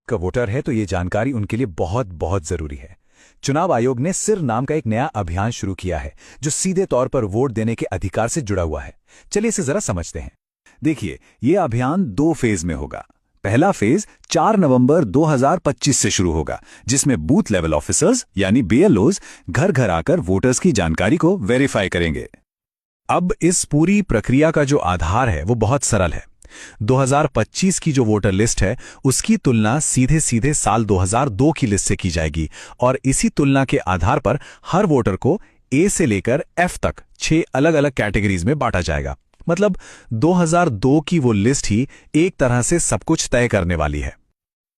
का वोटर है तो ये जानकारी उनके लिए बहुत बहुत जरूरी है। चुनाव आयोग ने सिर नाम का एक नया अभियान शुरू किया है जो सीधे तौर पर वोट देने के अधिकार से जुड़ा हुआ है। चलिए इसे जरा समझते हैं। देखिए, ये अभियान 2 फेज में होगा। पहला फेज 4 नवंबर 2025 से शुरू होगा, जिसमें बूथ लेवल ऑफिसर्स यानी बीएलओज घर घर आकर वोटर्स की जानकारी को वेरीफाई करेंगे। अब इस पूरी प्रक्रिया का जो आधार है वो बहुत सरल है। 2025 की जो वोटर लिस्ट है उसकी तुलना सीधे सीधे साल 2002 की लिस्ट से की जाएगी और इसी तुलना के आधार पर हर वोटर को ए से लेकर एफ तक 6 अलग अलग कैटेगरीज में बांटा जाएगा। मतलब 2002 की वो लिस्ट ही एक तरह से सब कुछ तय करने वाली है।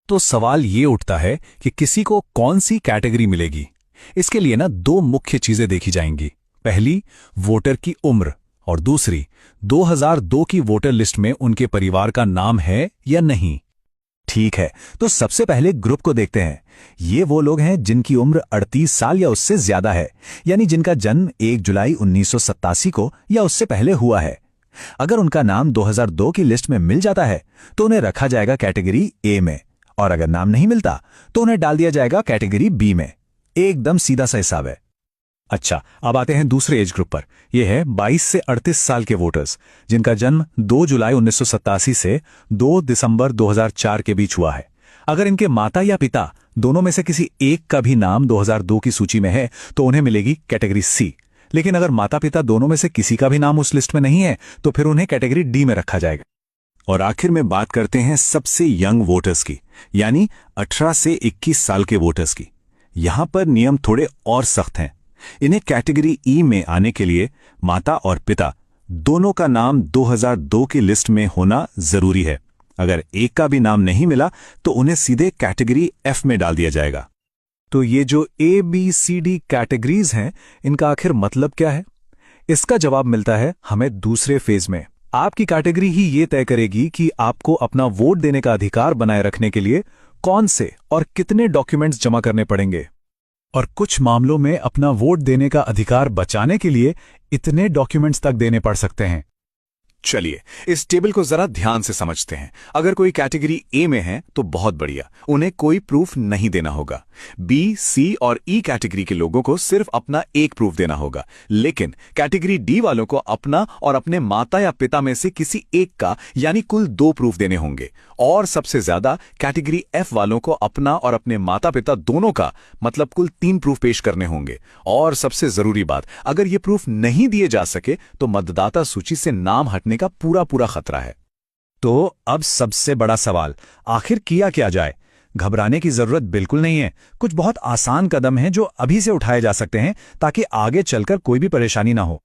तो सवाल ये उठता है कि किसी को कौन सी कैटेगरी मिलेगी। इसके लिए ना 2 मुख्य चीजें देखी जाएंगी। पहली, वोटर की उम्र, और दूसरी, 2002 की वोटर लिस्ट में उनके परिवार का नाम है या नहीं। ठीक है, तो सबसे पहले ग्रुप को देखते हैं। ये वो लोग हैं जिनकी उम्र 38 साल या उससे ज्यादा है, यानी जिनका जन्म 1 जुलाई 1987 को या उससे पहले हुआ है। अगर उनका नाम 2002 की लिस्ट में मिल जाता है तो उन्हें रखा जाएगा कैटेगरी ए में, और अगर नाम नहीं मिलता तो उन्हें डाल दिया जाएगा कैटेगरी बी में। एकदम सीधा सा हिसाब है। अच्छा, अब आते हैं दूसरे एज ग्रुप पर। यह है 22 से 38 साल के वोटर्स, जिनका जन्म 2 जुलाई 1987 से 2 दिसंबर 2004 के बीच हुआ है। अगर इनके माता या पिता दोनों में से किसी एक का भी नाम 2002 की सूची में है तो उन्हें मिलेगी कैटेगरी सी। लेकिन अगर माता पिता दोनों में से किसी का भी नाम उस लिस्ट में नहीं है तो फिर उन्हें कैटेगरी डी में रखा जाएगा। और आखिर में बात करते हैं सबसे यंग वोटर्स की, यानी 18 से 21 साल के वोटर्स की। यहां पर नियम थोड़े और सख्त हैं। इन्हें कैटेगरी ई में आने के लिए माता और पिता दोनों का नाम 2002 की लिस्ट में होना जरूरी है। अगर एक का भी नाम नहीं मिला तो उन्हें सीधे कैटेगरी एफ में डाल दिया जाएगा। तो ये जो A B C D categories हैं, इनका आखिर मतलब क्या है? इसका जवाब मिलता है हमें दूसरे फेज में। आपकी कैटेगरी ही ये तय करेगी कि आपको अपना वोट देने का अधिकार बनाए रखने के लिए कौन से और कितने डॉक्यूमेंट्स जमा करने पड़ेंगे, और कुछ मामलों में अपना वोट देने का अधिकार बचाने के लिए इतने डॉक्यूमेंट्स तक देने पड़ सकते हैं। चलिए इस टेबल को जरा ध्यान से समझते हैं। अगर कोई कैटेगरी ए में है तो बहुत बढ़िया, उन्हें कोई प्रूफ नहीं देना होगा। बी, सी और ई कैटेगरी के लोगों को सिर्फ अपना एक प्रूफ देना होगा। लेकिन कैटेगरी डी वालों को अपना और अपने माता या पिता में से किसी एक का यानी कुल 2 प्रूफ देने होंगे। और सबसे ज्यादा कैटेगरी एफ वालों को अपना और अपने माता पिता दोनों का मतलब कुल 3 प्रूफ पेश करने होंगे। और सबसे जरूरी बात, अगर ये प्रूफ नहीं दिए जा सके तो मतदाता सूची से नाम हटने का पूरा खतरा है। तो अब सबसे बड़ा सवाल, आखिर किया क्या जाए? घबराने की जरूरत बिल्कुल नहीं है। कुछ बहुत आसान कदम हैं जो अभी से उठाए जा सकते हैं ताकि आगे चलकर कोई भी परेशानी ना हो।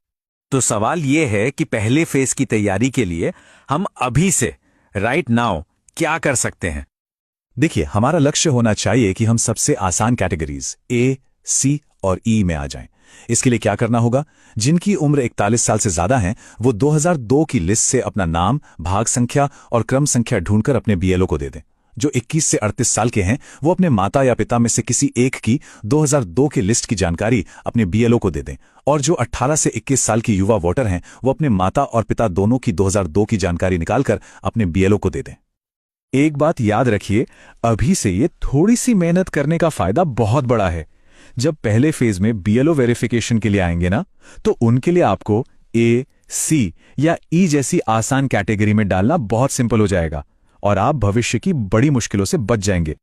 तो सवाल यह है कि पहले फेज की तैयारी के लिए हम अभी से राइट नाउ क्या कर सकते हैं? देखिए, हमारा लक्ष्य होना चाहिए कि हम सबसे आसान कैटेगरीज ए, सी और ई में आ जाएं। इसके लिए क्या करना होगा? जिनकी उम्र 41 साल से ज्यादा है वो 2002 की लिस्ट से अपना नाम, भाग संख्या और क्रम संख्या ढूंढकर अपने बीएलओ को दे दें। जो 21 से 38 साल के हैं वो अपने माता या पिता में से किसी एक की 2002 की लिस्ट की जानकारी अपने बीएलओ को दे दें। और जो 18 से 21 साल की युवा वोटर हैं वो अपने माता और पिता दोनों की 2002 की जानकारी निकालकर अपने बीएलओ को दे दें। एक बात याद रखिए, अभी से ये थोड़ी सी मेहनत करने का फायदा बहुत बड़ा है। जब पहले फेज में बीएलओ वेरिफिकेशन के लिए आएंगे ना, तो उनके लिए आपको ए, सी या ई जैसी आसान कैटेगरी में डालना बहुत सिंपल हो जाएगा और आप भविष्य की बड़ी मुश्किलों से बच जाएंगे।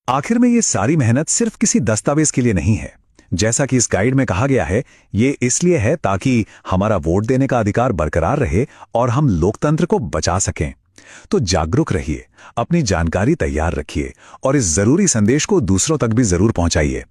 आखिर में ये सारी मेहनत सिर्फ किसी दस्तावेज के लिए नहीं है। जैसा कि इस गाइड में कहा गया है, ये इसलिए है ताकि हमारा वोट देने का अधिकार बरकरार रहे और हम लोकतंत्र को बचा सकें। तो जागरूक रहिए, अपनी जानकारी तैयार रखिए और इस जरूरी संदेश को दूसरों तक भी जरूर पहुंचाइए।